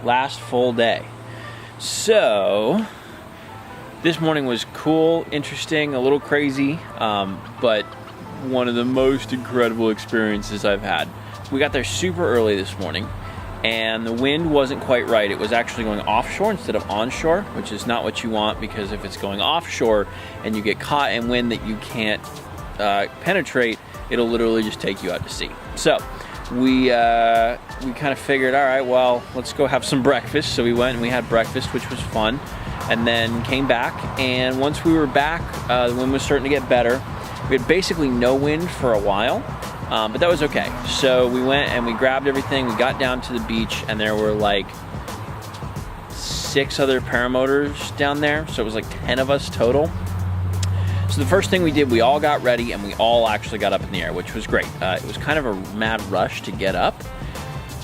last full day. So this morning was cool, interesting, a little crazy, but one of the most incredible experiences I've had. We got there super early this morning, and the wind wasn't quite right. It was actually going offshore instead of onshore, which is not what you want, because if it's going offshore and you get caught in wind that you can't penetrate, it'll literally just take you out to sea. So we kind of figured, all right, well, let's go have some breakfast. So we went and we had breakfast, which was fun, and then came back. And once we were back, the wind was starting to get better. We had basically no wind for a while, but that was okay. So we went and we grabbed everything. We got down to the beach, and there were like 6 other paramotors down there. So it was like 10 of us total. So the first thing we did, we all got ready and we all actually got up in the air, which was great. It was kind of a mad rush to get up,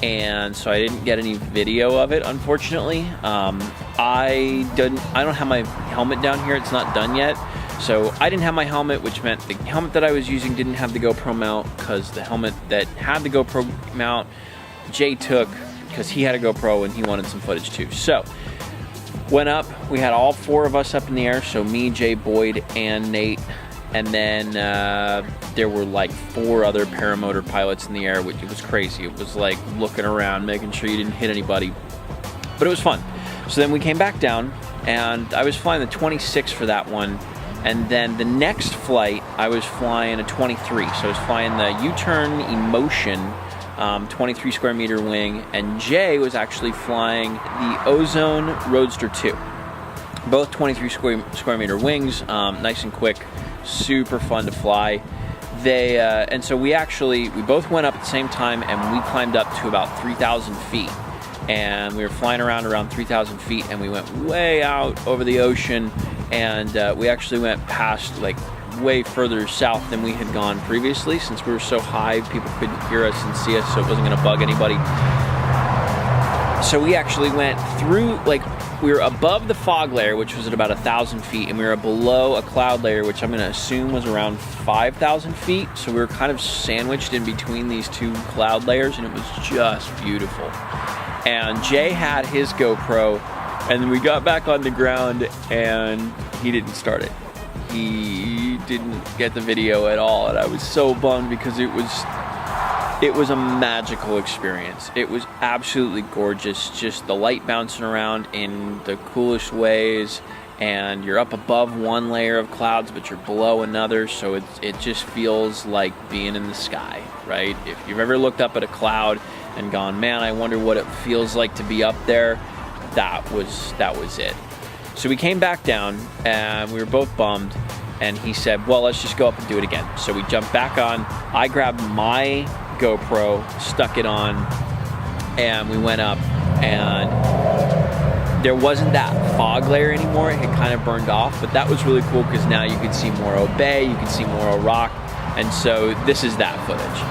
and so I didn't get any video of it, unfortunately. I don't have my helmet down here. It's not done yet. So I didn't have my helmet, which meant the helmet that I was using didn't have the GoPro mount, because the helmet that had the GoPro mount, Jay took because he had a GoPro and he wanted some footage too. So went up, we had all 4 of us up in the air, so me, Jay, Boyd, and Nate, and then there were like 4 other paramotor pilots in the air, which was crazy. It was like looking around, making sure you didn't hit anybody, but it was fun. So then we came back down, and I was flying the 26 for that one, and then the next flight, I was flying a 23, so I was flying the U-turn Emotion 23 square meter wing, and Jay was actually flying the Ozone Roadster 2. Both 23 square meter wings, nice and quick, super fun to fly. And so we both went up at the same time, and we climbed up to about 3,000 feet. And we were flying around 3,000 feet, and we went way out over the ocean, and we actually went past like way further south than we had gone previously. Since we were so high, people couldn't hear us and see us, so it wasn't going to bug anybody. So we actually went through, like, we were above the fog layer, which was at about 1,000 feet, and we were below a cloud layer, which I'm going to assume was around 5,000 feet. So we were kind of sandwiched in between these 2 cloud layers, and it was just beautiful. And Jay had his GoPro, and we got back on the ground, and he didn't start it. He didn't get the video at all, and I was so bummed, because it was a magical experience. It was absolutely gorgeous, just the light bouncing around in the coolest ways, and you're up above one layer of clouds, but you're below another, so it just feels like being in the sky, right? If you've ever looked up at a cloud and gone, man, I wonder what it feels like to be up there, that was it. So we came back down, and we were both bummed, and he said, well, let's just go up and do it again. So we jumped back on. I grabbed my GoPro, stuck it on, and we went up, and there wasn't that fog layer anymore. It had kind of burned off, but that was really cool, because now you could see Morrow Bay, you could see Morrow Rock, and so this is that footage.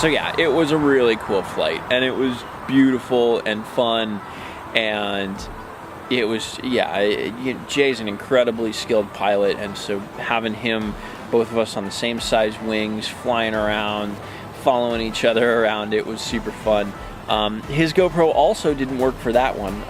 So yeah, it was a really cool flight, and it was beautiful and fun, and it was, yeah, Jay's an incredibly skilled pilot, and so having him, both of us on the same size wings, flying around, following each other around, it was super fun. His GoPro also didn't work for that one.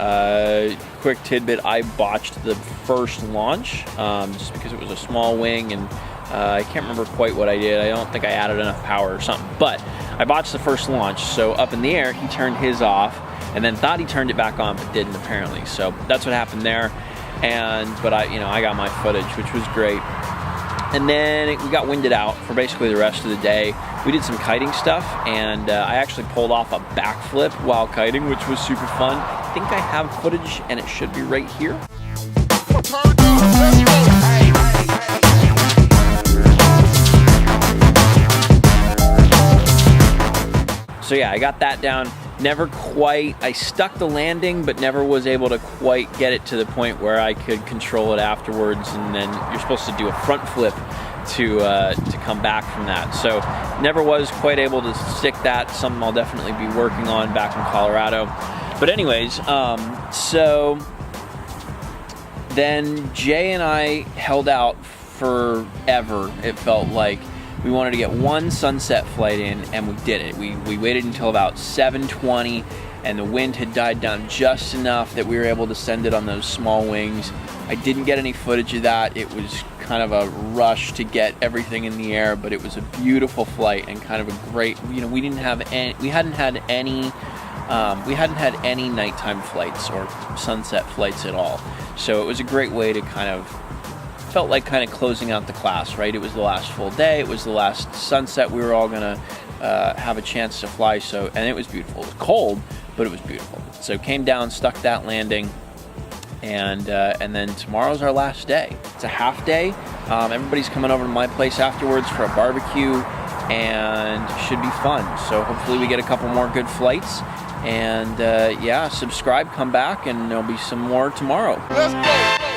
Quick tidbit, I botched the first launch, just because it was a small wing, and I can't remember quite what I did. I don't think I added enough power or something, but I botched the first launch. So up in the air, he turned his off, and then thought he turned it back on, but didn't apparently. So that's what happened there. But I got my footage, which was great. And then we got winded out for basically the rest of the day. We did some kiting stuff, and I actually pulled off a backflip while kiting, which was super fun. I think I have footage, and it should be right here. So yeah, I got that down. Never quite, I stuck the landing, but never was able to quite get it to the point where I could control it afterwards, and then you're supposed to do a front flip to come back from that. So never was quite able to stick that. Something I'll definitely be working on back in Colorado. But anyways, so then Jay and I held out forever, it felt like. We wanted to get one sunset flight in, and we did it. We waited until about 7:20, and the wind had died down just enough that we were able to send it on those small wings. I didn't get any footage of that. It was kind of a rush to get everything in the air, but it was a beautiful flight and kind of a great, we hadn't had any nighttime flights or sunset flights at all. So it was a great way to felt like closing out the class, right? It was the last full day. It was the last sunset we were all gonna have a chance to fly. And it was beautiful. It was cold, but it was beautiful. So came down, stuck that landing, and then tomorrow's our last day. It's a half day. Everybody's coming over to my place afterwards for a barbecue, and should be fun. So hopefully we get a couple more good flights. And yeah, subscribe, come back, and there'll be some more tomorrow. Let's go.